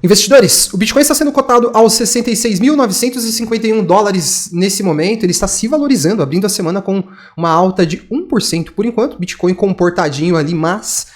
Investidores, o Bitcoin está sendo cotado aos 66.951 dólares nesse momento, ele está se valorizando, abrindo a semana com uma alta de 1% por enquanto, Bitcoin comportadinho ali, mas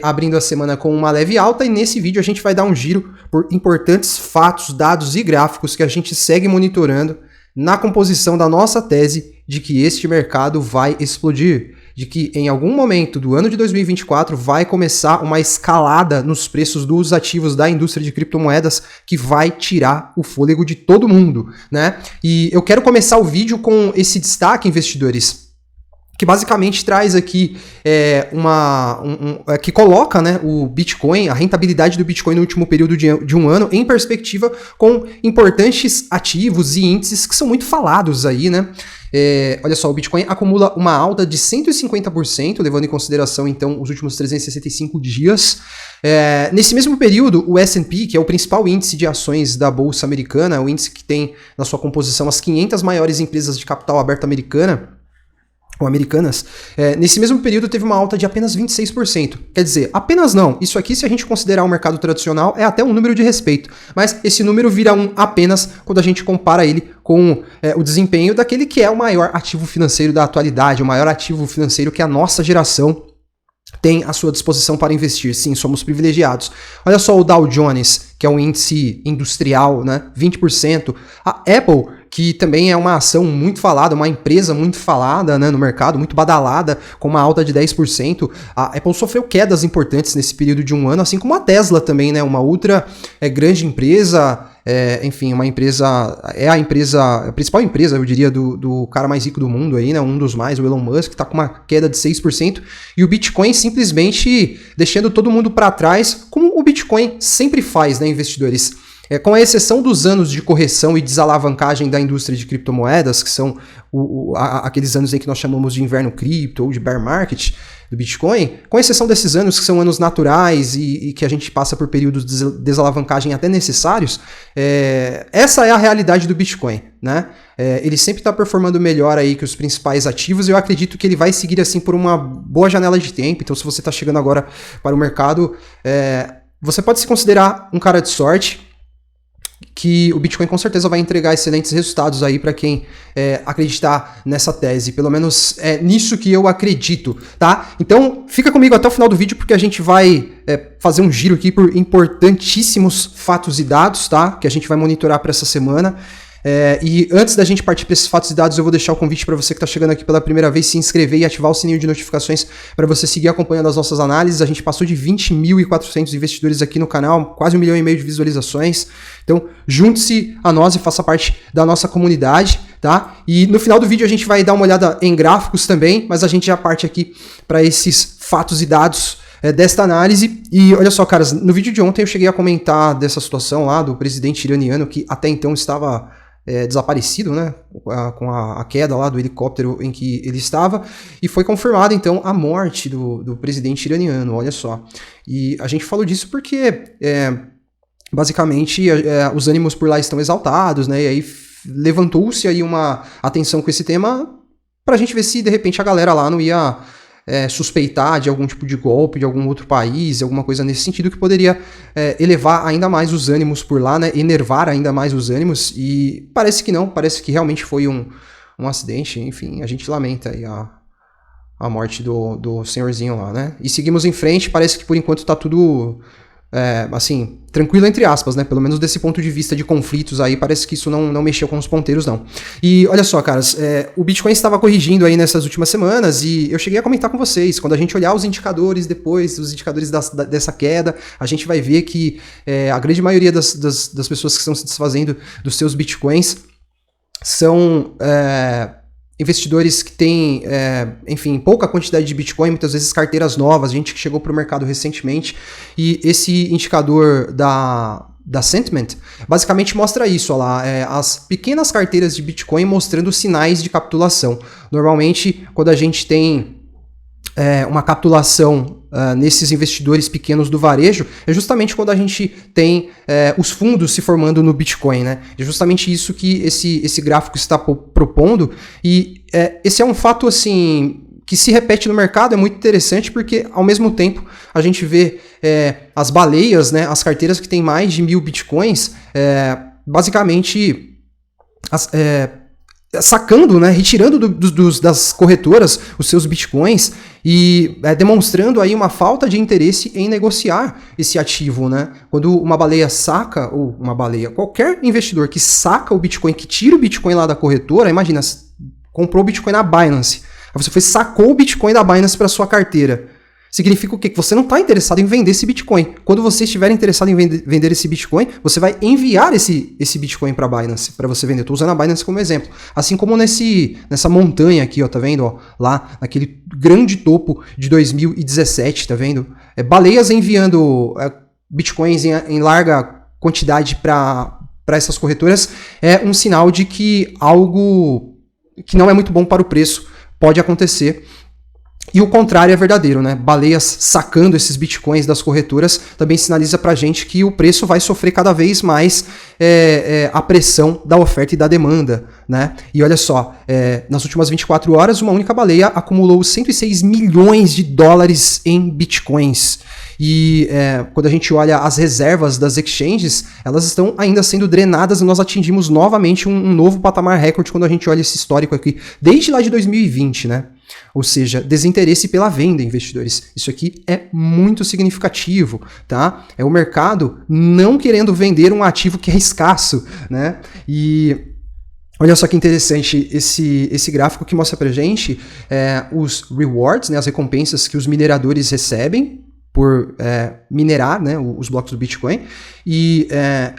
abrindo a semana com uma leve alta, e nesse vídeo a gente vai dar um giro por importantes fatos, dados e gráficos que a gente segue monitorando na composição da nossa tese de que este mercado vai explodir, de que em algum momento do ano de 2024 vai começar uma escalada nos preços dos ativos da indústria de criptomoedas que vai tirar o fôlego de todo mundo, né? E eu quero começar o vídeo com esse destaque, investidores, que basicamente traz aqui que coloca, né, o Bitcoin, a rentabilidade do Bitcoin no último período de um ano em perspectiva com importantes ativos e índices que são muito falados aí, né? Olha só, o Bitcoin acumula uma alta de 150%, levando em consideração, então, os últimos 365 dias. Nesse mesmo período, o S&P, que é o principal índice de ações da Bolsa Americana, o índice que tem na sua composição as 500 maiores empresas de capital aberto ou americanas, nesse mesmo período teve uma alta de apenas 26%. Quer dizer, apenas não. Isso aqui, se a gente considerar o mercado tradicional, é até um número de respeito. Mas esse número vira um apenas quando a gente compara ele com o desempenho daquele que é o maior ativo financeiro da atualidade, o maior ativo financeiro que a nossa geração tem à sua disposição para investir. Sim, somos privilegiados. Olha só o Dow Jones, que é um índice industrial, né? 20%. A Apple, que também é uma ação muito falada, uma empresa muito falada, né, no mercado, muito badalada, com uma alta de 10%. A Apple sofreu quedas importantes nesse período de um ano, assim como a Tesla também, né, uma outra grande empresa, enfim, uma empresa, a principal empresa, eu diria, do cara mais rico do mundo aí, né, um dos mais, o Elon Musk, que está com uma queda de 6%, e o Bitcoin simplesmente deixando todo mundo para trás, como o Bitcoin sempre faz, né, investidores? Com a exceção dos anos de correção e desalavancagem da indústria de criptomoedas, que são aqueles anos em que nós chamamos de inverno cripto ou de bear market do Bitcoin, com exceção desses anos que são anos naturais e que a gente passa por períodos de desalavancagem até necessários, essa é a realidade do Bitcoin, né? Ele sempre está performando melhor aí que os principais ativos, e eu acredito que ele vai seguir assim por uma boa janela de tempo. Então, se você está chegando agora para o mercado, você pode se considerar um cara de sorte, que o Bitcoin com certeza vai entregar excelentes resultados aí para quem acreditar nessa tese, pelo menos é nisso que eu acredito, tá? Então fica comigo até o final do vídeo, porque a gente vai fazer um giro aqui por importantíssimos fatos e dados, tá? Que a gente vai monitorar para essa semana. E antes da gente partir para esses fatos e dados, eu vou deixar o convite para você que está chegando aqui pela primeira vez, se inscrever e ativar o sininho de notificações para você seguir acompanhando as nossas análises. A gente passou de 20.400 investidores aqui no canal, quase 1,5 milhão de visualizações. Então, junte-se a nós e faça parte da nossa comunidade, tá? E no final do vídeo a gente vai dar uma olhada em gráficos também, mas a gente já parte aqui para esses fatos e dados desta análise. E olha só, caras, no vídeo de ontem eu cheguei a comentar dessa situação lá do presidente iraniano, que até então estava desaparecido, né, com a queda lá do helicóptero em que ele estava, e foi confirmada então a morte do presidente iraniano, olha só. E a gente falou disso porque basicamente os ânimos por lá estão exaltados, né, e aí levantou-se aí uma atenção com esse tema pra gente ver se de repente a galera lá não ia suspeitar de algum tipo de golpe de algum outro país, alguma coisa nesse sentido que poderia elevar ainda mais os ânimos por lá, né, enervar ainda mais os ânimos, e parece que não, parece que realmente foi um acidente. Enfim, a gente lamenta aí a morte do senhorzinho lá, né, e seguimos em frente. Parece que por enquanto tá tudo assim, tranquilo entre aspas, né? Pelo menos desse ponto de vista de conflitos aí, parece que isso não mexeu com os ponteiros, não. E olha só, caras, o Bitcoin estava corrigindo aí nessas últimas semanas, e eu cheguei a comentar com vocês, quando a gente olhar os indicadores depois, os indicadores dessa queda, a gente vai ver que a grande maioria das pessoas que estão se desfazendo dos seus Bitcoins são investidores que têm, enfim, pouca quantidade de Bitcoin, muitas vezes carteiras novas, gente que chegou para o mercado recentemente, e esse indicador da Sentiment basicamente mostra isso, olha lá, as pequenas carteiras de Bitcoin mostrando sinais de capitulação. Normalmente, quando a gente tem uma capitulação nesses investidores pequenos do varejo, é justamente quando a gente tem os fundos se formando no Bitcoin, né? É justamente isso que esse gráfico está propondo, e esse é um fato, assim, que se repete no mercado, é muito interessante porque, ao mesmo tempo, a gente vê as baleias, né, as carteiras que têm mais de 1.000 bitcoins, basicamente sacando, né, retirando das corretoras os seus bitcoins e demonstrando aí uma falta de interesse em negociar esse ativo, né? Quando uma baleia saca, ou uma baleia, qualquer investidor que saca o Bitcoin, que tira o Bitcoin lá da corretora, imagina, comprou o Bitcoin na Binance, aí você sacou o Bitcoin da Binance para sua carteira. Significa o quê? Que você não está interessado em vender esse Bitcoin. Quando você estiver interessado em vender esse Bitcoin, você vai enviar esse Bitcoin para a Binance, para você vender. Estou usando a Binance como exemplo. Assim como nessa montanha aqui, ó, tá vendo? Ó, lá, naquele grande topo de 2017, tá vendo? Baleias enviando Bitcoins em larga quantidade para essas corretoras é um sinal de que algo que não é muito bom para o preço pode acontecer. E o contrário é verdadeiro, né? Baleias sacando esses bitcoins das corretoras também sinaliza pra gente que o preço vai sofrer cada vez mais a pressão da oferta e da demanda, né? E olha só, nas últimas 24 horas, uma única baleia acumulou 106 milhões de dólares em bitcoins. E quando a gente olha as reservas das exchanges, elas estão ainda sendo drenadas e nós atingimos novamente um novo patamar recorde quando a gente olha esse histórico aqui, desde lá de 2020, né? Ou seja, desinteresse pela venda, investidores. Isso aqui é muito significativo, tá? É o mercado não querendo vender um ativo que é escasso, né? E olha só que interessante esse gráfico que mostra pra gente os rewards, né, as recompensas que os mineradores recebem por minerar, né, os blocos do Bitcoin, e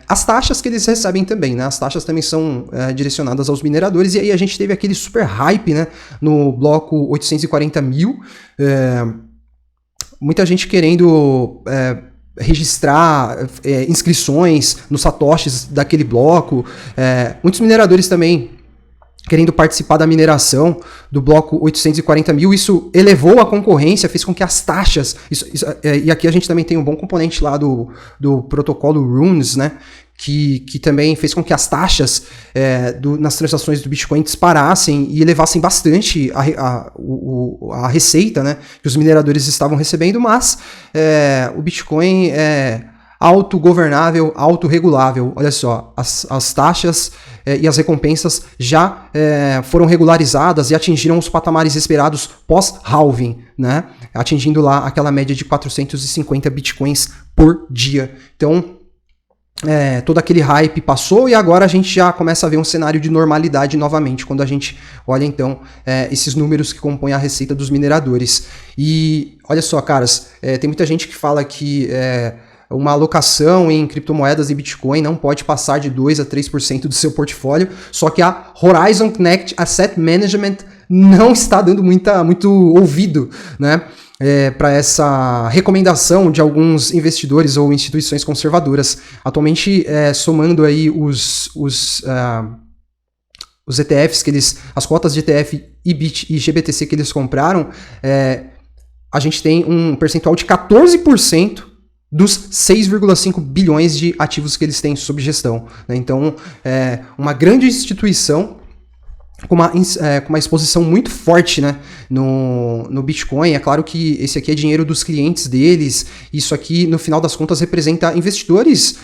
as taxas que eles recebem também, né? As taxas também são direcionadas aos mineradores, e aí a gente teve aquele super hype, né, no bloco 840 mil, muita gente querendo registrar inscrições nos satoshis daquele bloco, muitos mineradores também querendo participar da mineração do bloco 840 mil, isso elevou a concorrência, fez com que as taxas, e aqui a gente também tem um bom componente lá do protocolo Runes, né, que também fez com que as taxas nas transações do Bitcoin disparassem e elevassem bastante a receita, né, que os mineradores estavam recebendo, mas o Bitcoin é autogovernável, autorregulável. Olha só, as taxas e as recompensas já foram regularizadas e atingiram os patamares esperados pós-halving, né? Atingindo lá aquela média de 450 bitcoins por dia. Então, todo aquele hype passou e agora a gente já começa a ver um cenário de normalidade novamente, quando a gente olha então esses números que compõem a receita dos mineradores. E olha só, caras, tem muita gente que fala que uma alocação em criptomoedas e Bitcoin não pode passar de 2 a 3% do seu portfólio, só que a Horizon Connect Asset Management não está dando muito ouvido, né, para essa recomendação de alguns investidores ou instituições conservadoras. Atualmente, somando aí os ETFs as cotas de ETF, IBIT e GBTC que eles compraram, a gente tem um percentual de 14% dos 6,5 bilhões de ativos que eles têm sob gestão, né? Então, uma grande instituição com uma exposição muito forte, né, no Bitcoin. É claro que esse aqui é dinheiro dos clientes deles, isso aqui, no final das contas, representa investidores,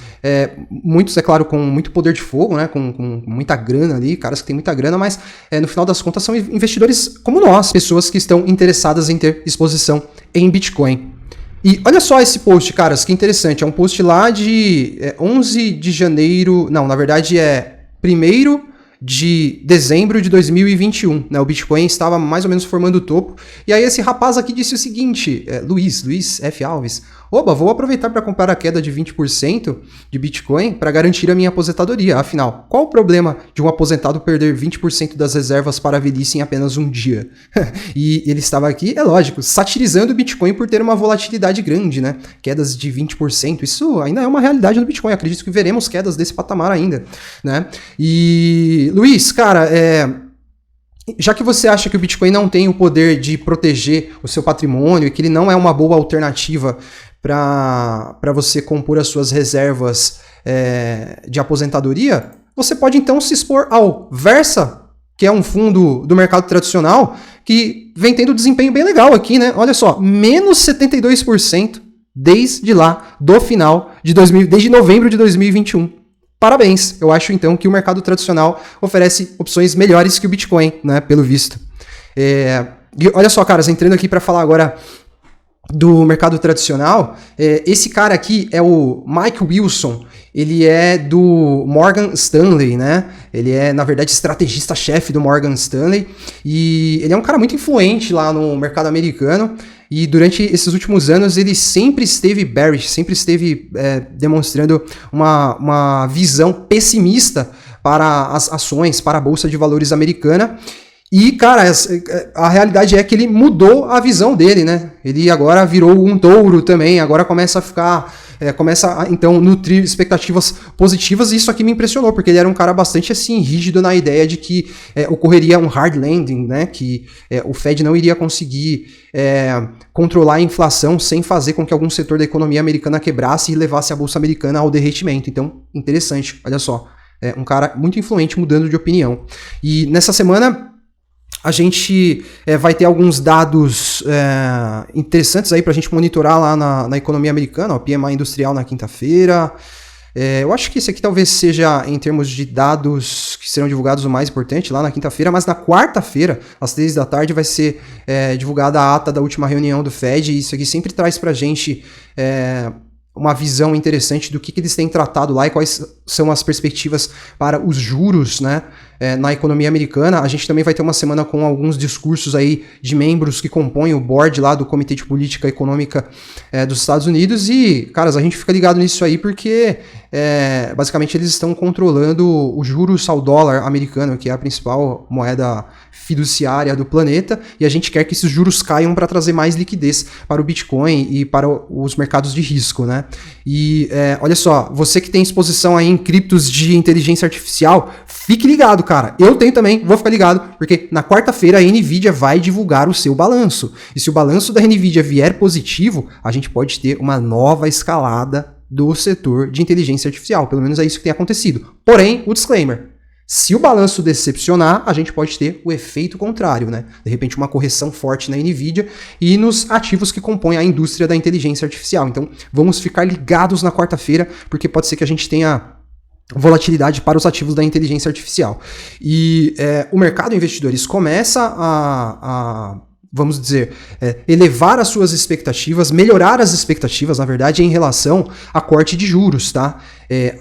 muitos, é claro, com muito poder de fogo, né, com muita grana ali, caras que têm muita grana, mas no final das contas são investidores como nós, pessoas que estão interessadas em ter exposição em Bitcoin. E olha só esse post, caras, que interessante. É um post lá de 11 de janeiro... Não, na verdade é 1º de dezembro de 2021. Né? O Bitcoin estava mais ou menos formando o topo. E aí esse rapaz aqui disse o seguinte, Luiz F. Alves: oba, vou aproveitar para comprar a queda de 20% de Bitcoin para garantir a minha aposentadoria. Afinal, qual o problema de um aposentado perder 20% das reservas para a velhice em apenas um dia? E ele estava aqui, é lógico, satirizando o Bitcoin por ter uma volatilidade grande, né? Quedas de 20%, isso ainda é uma realidade no Bitcoin. Acredito que veremos quedas desse patamar ainda, né? E, Luiz, cara, já que você acha que o Bitcoin não tem o poder de proteger o seu patrimônio e que ele não é uma boa alternativa para você compor as suas reservas de aposentadoria, você pode então se expor ao Versa, que é um fundo do mercado tradicional, que vem tendo desempenho bem legal aqui, né? Olha só, menos 72% desde lá, do final de desde novembro de 2021. Parabéns! Eu acho, então, que o mercado tradicional oferece opções melhores que o Bitcoin, né? Pelo visto. E olha só, caras, entrando aqui para falar agora do mercado tradicional, esse cara aqui é o Mike Wilson. Ele é do Morgan Stanley, né? Ele é, na verdade, estrategista-chefe do Morgan Stanley. E ele é um cara muito influente lá no mercado americano. E durante esses últimos anos ele sempre esteve bearish, sempre esteve demonstrando uma visão pessimista para as ações, para a Bolsa de Valores americana. E, cara, a realidade é que ele mudou a visão dele, né? Ele agora virou um touro também, agora começa a ficar... então, nutrir expectativas positivas, e isso aqui me impressionou, porque ele era um cara bastante, assim, rígido na ideia de que ocorreria um hard landing, né? Que o Fed não iria conseguir controlar a inflação sem fazer com que algum setor da economia americana quebrasse e levasse a Bolsa Americana ao derretimento. Então, interessante, olha só. Um cara muito influente mudando de opinião. E nessa semana... a gente vai ter alguns dados interessantes aí para a gente monitorar lá na economia americana, o PMI industrial na quinta-feira. Eu acho que esse aqui talvez seja, em termos de dados que serão divulgados, o mais importante lá na quinta-feira, mas na quarta-feira, às 3 da tarde, vai ser divulgada a ata da última reunião do Fed, e isso aqui sempre traz para a gente... uma visão interessante do que eles têm tratado lá e quais são as perspectivas para os juros, né, na economia americana. A gente também vai ter uma semana com alguns discursos aí de membros que compõem o board lá do Comitê de Política Econômica dos Estados Unidos e, caras, a gente fica ligado nisso aí porque basicamente eles estão controlando o juros ao dólar americano, que é a principal moeda fiduciária do planeta, e a gente quer que esses juros caiam para trazer mais liquidez para o Bitcoin e para os mercados de risco, né? E olha só, você que tem exposição aí em criptos de inteligência artificial, fique ligado, cara. Eu tenho também, vou ficar ligado, porque na quarta-feira a Nvidia vai divulgar o seu balanço. E se o balanço da Nvidia vier positivo, a gente pode ter uma nova escalada do setor de inteligência artificial. Pelo menos é isso que tem acontecido. Porém, o disclaimer: se o balanço decepcionar, a gente pode ter o efeito contrário, né? De repente, uma correção forte na Nvidia e nos ativos que compõem a indústria da inteligência artificial. Então, vamos ficar ligados na quarta-feira, porque pode ser que a gente tenha volatilidade para os ativos da inteligência artificial. E o mercado, investidores, começa vamos dizer, elevar as suas expectativas, melhorar as expectativas, na verdade, em relação a corte de juros, tá?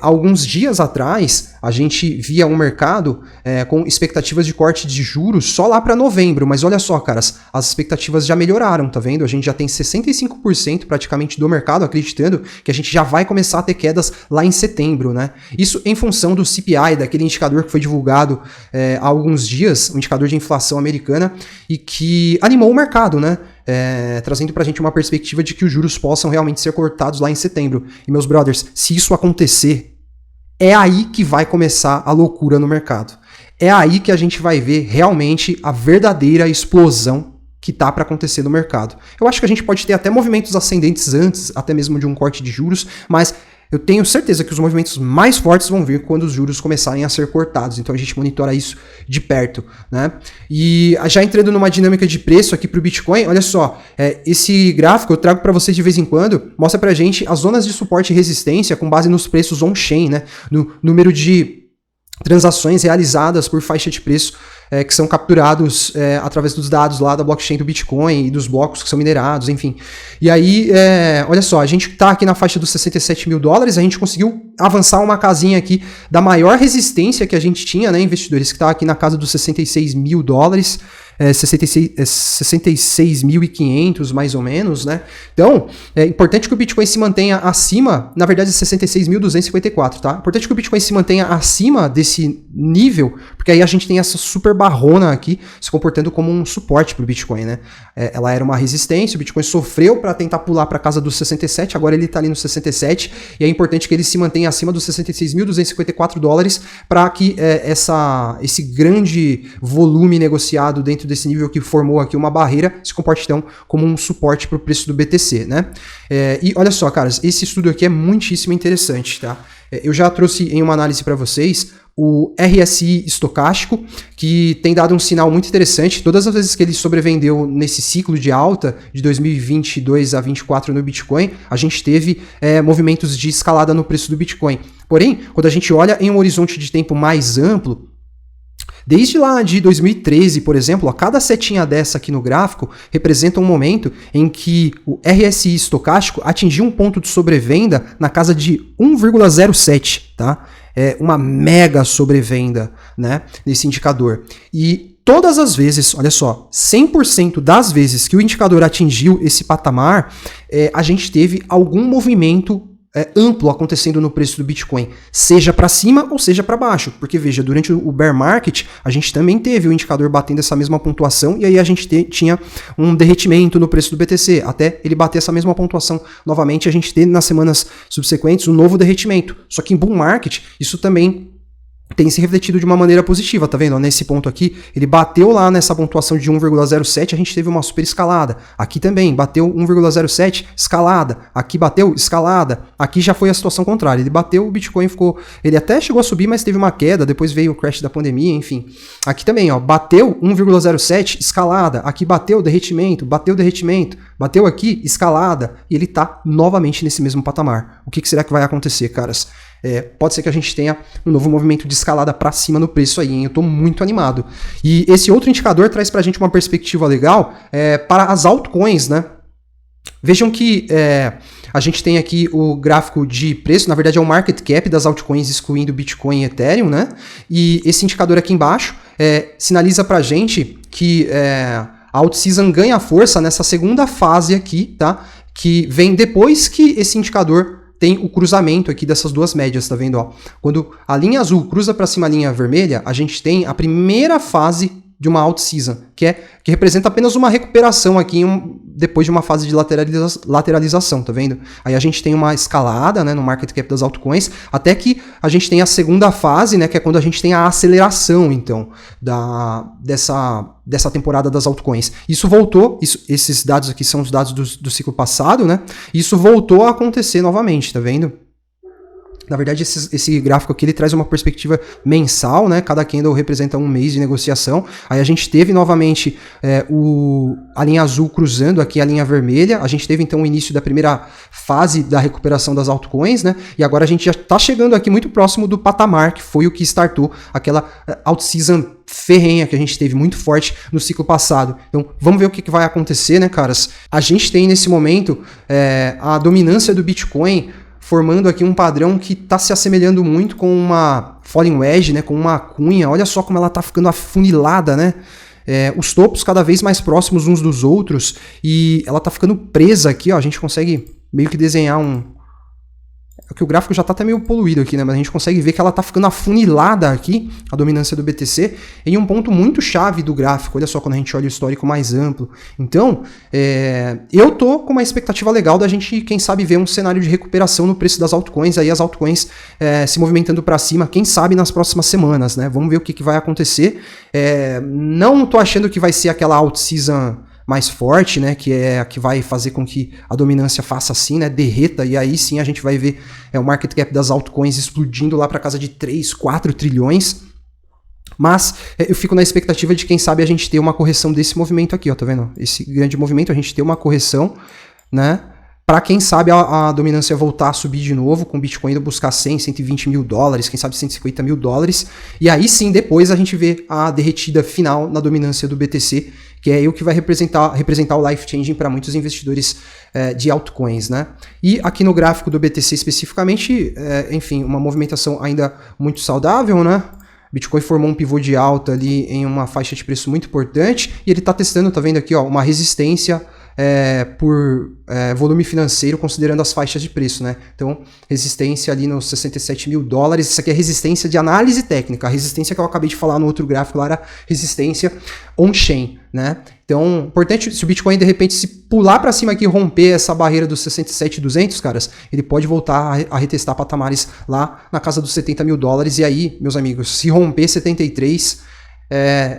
Alguns dias atrás, a gente via um mercado com expectativas de corte de juros só lá para novembro, mas olha só, caras, as expectativas já melhoraram, tá vendo? A gente já tem 65% praticamente do mercado acreditando que a gente já vai começar a ter quedas lá em setembro, né? Isso em função do CPI, daquele indicador que foi divulgado há alguns dias, um indicador de inflação americana, e que animou o mercado, né? Trazendo pra gente uma perspectiva de que os juros possam realmente ser cortados lá em setembro. E, meus brothers, se isso acontecer, é aí que vai começar a loucura no mercado. É aí que a gente vai ver realmente a verdadeira explosão que tá para acontecer no mercado. Eu acho que a gente pode ter até movimentos ascendentes antes, até mesmo de um corte de juros, mas eu tenho certeza que os movimentos mais fortes vão vir quando os juros começarem a ser cortados. Então a gente monitora isso de perto, né? E já entrando numa dinâmica de preço aqui para o Bitcoin, olha só, esse gráfico eu trago para vocês de vez em quando, mostra para a gente as zonas de suporte e resistência com base nos preços on-chain, né? No número de transações realizadas por faixa de preço que são capturados através dos dados lá da blockchain do Bitcoin e dos blocos que são minerados, enfim. E aí, olha só, a gente está aqui na faixa dos 67 mil dólares, a gente conseguiu avançar uma casinha aqui da maior resistência que a gente tinha, né, investidores, que está aqui na casa dos 66 mil dólares, 66.500 mais ou menos, né? Então, é importante que o Bitcoin se mantenha acima, na verdade 66.254, tá? Importante que o Bitcoin se mantenha acima desse nível, porque aí a gente tem essa super barrona aqui se comportando como um suporte para o Bitcoin, né? Ela era uma resistência, o Bitcoin sofreu para tentar pular para casa dos 67, agora ele está ali no 67, e é importante que ele se mantenha acima dos 66.254 dólares para que esse grande volume negociado dentro desse nível que formou aqui uma barreira se comporte então como um suporte para o preço do BTC, né? E olha só, caras, esse estudo aqui é muitíssimo interessante, tá? Eu já trouxe em uma análise para vocês o RSI estocástico, que tem dado um sinal muito interessante. Todas as vezes que ele sobrevendeu nesse ciclo de alta de 2022 a 2024 no Bitcoin, a gente teve movimentos de escalada no preço do Bitcoin. Porém, quando a gente olha em um horizonte de tempo mais amplo, desde lá de 2013, por exemplo, a cada setinha dessa aqui no gráfico representa um momento em que o RSI estocástico atingiu um ponto de sobrevenda na casa de 1,07, tá? É uma mega sobrevenda, né, nesse indicador. E todas as vezes, olha só, 100% das vezes que o indicador atingiu esse patamar, a gente teve algum movimento amplo acontecendo no preço do Bitcoin, seja para cima ou seja para baixo, porque veja, durante o bear market a gente também teve o indicador batendo essa mesma pontuação e aí a gente tinha um derretimento no preço do BTC, até ele bater essa mesma pontuação novamente, a gente teve nas semanas subsequentes um novo derretimento, só que em bull market isso também tem se refletido de uma maneira positiva, tá vendo? Nesse ponto aqui, ele bateu lá nessa pontuação de 1,07, a gente teve uma super escalada. Aqui também, bateu 1,07, escalada. Aqui bateu, escalada. Aqui já foi a situação contrária. Ele bateu, o Bitcoin ficou... Ele até chegou a subir, mas teve uma queda, depois veio o crash da pandemia, enfim. Aqui também, ó, bateu 1,07, escalada. Aqui bateu derretimento, bateu aqui, escalada. E ele tá novamente nesse mesmo patamar. O que será que vai acontecer, caras? Pode ser que a gente tenha um novo movimento de escalada para cima no preço aí, hein? Eu tô muito animado. E esse outro indicador traz pra gente uma perspectiva legal para as altcoins, né? Vejam que a gente tem aqui o gráfico de preço, na verdade é o market cap das altcoins excluindo Bitcoin e Ethereum, né? E esse indicador aqui embaixo sinaliza pra gente que a alt-season ganha força nessa segunda fase aqui, tá? Que vem depois que esse indicador tem o cruzamento aqui dessas duas médias, tá vendo? Ó? Quando a linha azul cruza para cima a linha vermelha, a gente tem a primeira fase de uma alt-season, que representa apenas uma recuperação aqui depois de uma fase de lateralização, tá vendo? Aí a gente tem uma escalada, né, no market cap das altcoins, até que a gente tem a segunda fase, né, que é quando a gente tem a aceleração, então, dessa temporada das altcoins. Isso voltou, esses dados aqui são os dados do ciclo passado, né? Isso voltou a acontecer novamente, tá vendo? Na verdade, esse gráfico aqui ele traz uma perspectiva mensal, né? Cada candle representa um mês de negociação. Aí a gente teve novamente a linha azul cruzando aqui a linha vermelha. A gente teve então o início da primeira fase da recuperação das altcoins, né? E agora a gente já está chegando aqui muito próximo do patamar, que foi o que startou aquela alt-season ferrenha que a gente teve muito forte no ciclo passado. Então, vamos ver o que vai acontecer, né, caras? A gente tem nesse momento a dominância do Bitcoin formando aqui um padrão que está se assemelhando muito com uma falling wedge, né, com uma cunha. Olha só como ela está ficando afunilada, né? Os topos cada vez mais próximos uns dos outros e ela está ficando presa aqui, ó. A gente consegue meio que desenhar que o gráfico já está até meio poluído aqui, né? Mas a gente consegue ver que ela está ficando afunilada aqui, a dominância do BTC, em um ponto muito chave do gráfico. Olha só quando a gente olha o histórico mais amplo. Então, eu tô com uma expectativa legal da gente, quem sabe, ver um cenário de recuperação no preço das altcoins, aí as altcoins se movimentando para cima, quem sabe nas próximas semanas, né? Vamos ver o que vai acontecer. Não tô achando que vai ser aquela alt-season mais forte, né, que é a que vai fazer com que a dominância faça assim, né, derreta, e aí sim a gente vai ver o market cap das altcoins explodindo lá para casa de 3, 4 trilhões, mas eu fico na expectativa de quem sabe a gente ter uma correção desse movimento aqui, ó, tá vendo? Esse grande movimento, a gente ter uma correção, né, para quem sabe a dominância voltar a subir de novo, com o Bitcoin indo buscar 100, 120 mil dólares, quem sabe 150 mil dólares, e aí sim depois a gente vê a derretida final na dominância do BTC, que é aí o que vai representar o life changing para muitos investidores de altcoins, né? E aqui no gráfico do BTC especificamente, enfim, uma movimentação ainda muito saudável, né? Bitcoin formou um pivô de alta ali em uma faixa de preço muito importante e ele está testando, tá vendo aqui, ó, uma resistência por volume financeiro, considerando as faixas de preço, né? Então, resistência ali nos 67 mil dólares. Isso aqui é resistência de análise técnica. A resistência que eu acabei de falar no outro gráfico lá era resistência on-chain, né? Então, importante, se o Bitcoin de repente se pular para cima aqui e romper essa barreira dos 67.200, caras, ele pode voltar a retestar patamares lá na casa dos 70 mil dólares. E aí, meus amigos, se romper 73,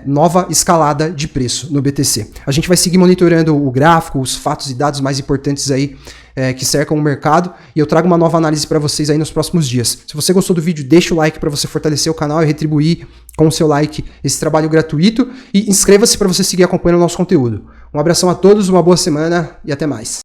nova escalada de preço no BTC. A gente vai seguir monitorando o gráfico, os fatos e dados mais importantes aí que cercam o mercado, e eu trago uma nova análise para vocês aí nos próximos dias. Se você gostou do vídeo, deixa o like para você fortalecer o canal e retribuir com o seu like esse trabalho gratuito, e inscreva-se para você seguir acompanhando o nosso conteúdo. Um abração a todos, uma boa semana e até mais.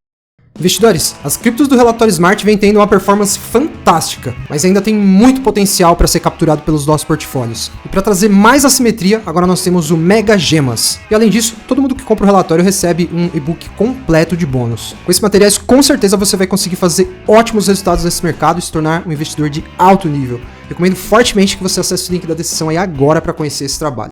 Investidores, as criptos do relatório Smart vêm tendo uma performance fantástica, mas ainda tem muito potencial para ser capturado pelos nossos portfólios. E para trazer mais assimetria, agora nós temos o Mega Gemas. E além disso, todo mundo que compra o relatório recebe um e-book completo de bônus. Com esses materiais, com certeza você vai conseguir fazer ótimos resultados nesse mercado e se tornar um investidor de alto nível. Recomendo fortemente que você acesse o link da descrição aí agora para conhecer esse trabalho.